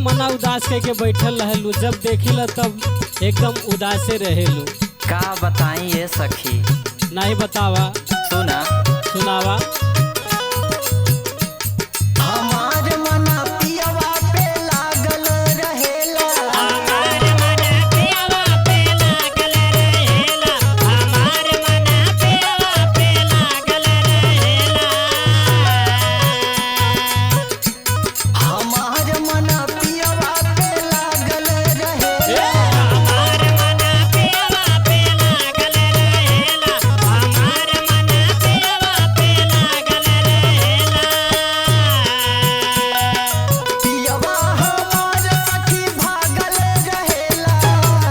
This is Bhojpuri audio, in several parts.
मना उदास कह के बैठल रहलू, जब देखिला तब एकदम उदासे रहेलू। का बताई ये सखी। नहीं बतावा। सुना सुनावा। हमार मना पियवा पे लागल रहेला, हमार मना पियवा पे लागल रहेला, हमार मना पियवा पे लागल रहेला, हमार मना पियवा पे लागल रहेला, हमार मना पियवा पे लागल रहेला, हमार मना पियवा पे लागल रहेला। पियवा हमार सखी भागल रहेला,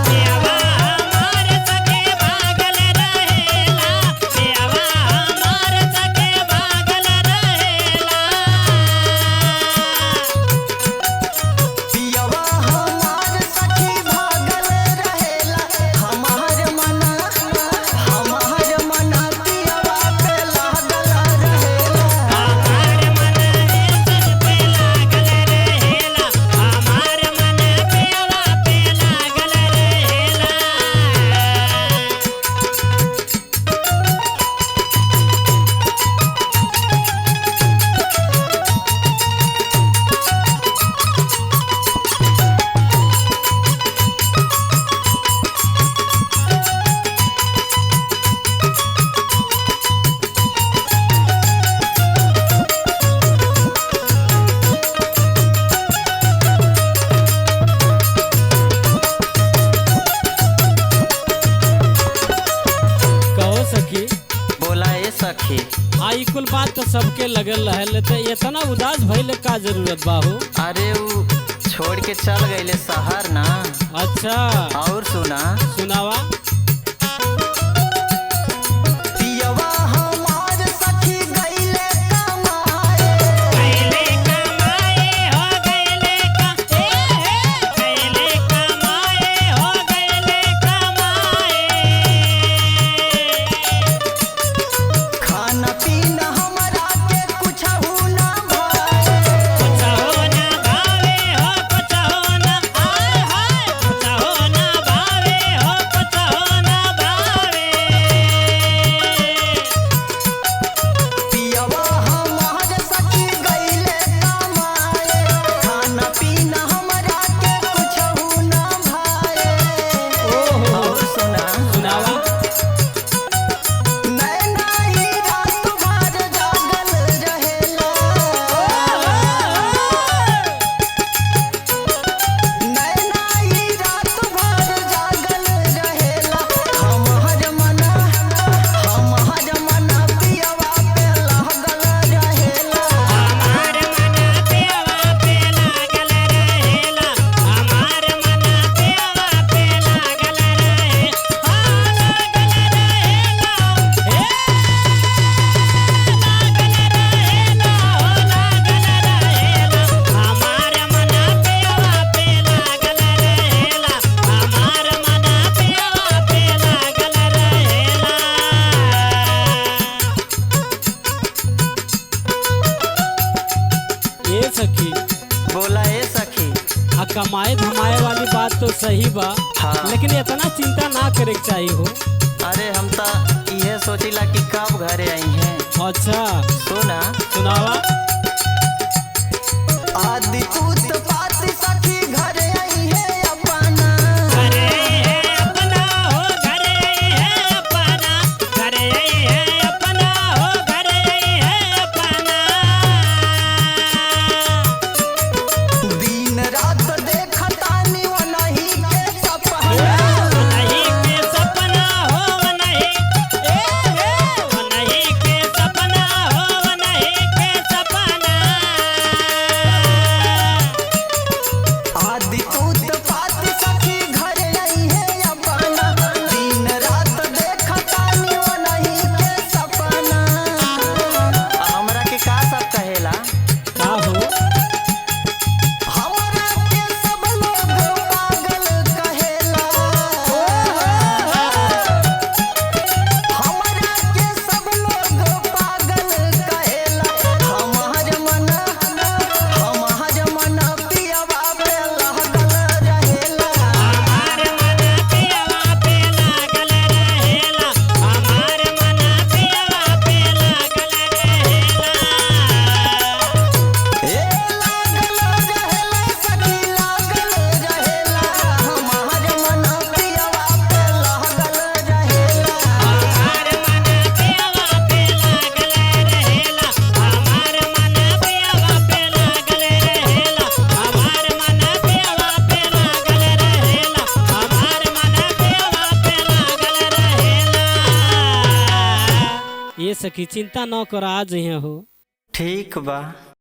पियवा हमार सखे भागल रहेला, पियवा हमार सखे भागल रहेला, पियवा हमार सखी भागल रहेला, हमार मना पियवा पे लागल रहेला। हमार मन ऐसन पे लागल रहेला, हमार मन पियवा पे लागल रहेला। कहो सखी, बोला ए सखी। आई कुल बात तो सबके लगल रहल, तो इतना उदास भइले का जरूरत बाहू। अरे वो छोड़ के चल गईले शहर ना। अच्छा और सुना, सुनावा। पियवा हमार सखी गईले कमाए, गईले कमाए हो गईले गईले कमाए हो गईले कमाए, खाना पीना हमरा के कुछहु ना भाए, कुछ हो ना भावे हो कुछ हो ना आए हाय, कुछ हो ना भावे हो कुछ हो ना भावे, पियवा हमार सखी गईले कमाए, खाना पीना हमरा के कुछहु ना भाए। ओहो। और सुना, सुनावा। नैना ही रात भर जागल रहेला, नैना ही रात भर जागल रहेला, हमार मना पियवा पे लागल रहेला, हमार मन पियवा पे लागल रहेला, हमार मन पियवा पे लागल रहे लागल रहेला, हे लागल रहेला हो लागल रहेला, हमार मन पियवा पे लागल रहेला, हमार मन पियवा पे लागल रहेला। ए सखी, बोला ए सखी। आ कमाए धमाए वाली बात तो सही बा, हाँ। लेकिन इतना चिंता ना करे के चाहिए हो। अरे हम तो ये सोचिला कि कब घरे आई हैं। अच्छा सुना, सुनावा। आदि उत्पात सखी घरे आई है अपना, घरे है अपना हो घरे है अपना, घरे है अपना हो घरे है अपना, दिन रात देखतानी वो नहीं के सपना, नहीं के सपना हो नहीं नहीं के सपना हो नहीं के सपना, ये सखी चिंता न कर, आ जइहे हो। ठीक बा।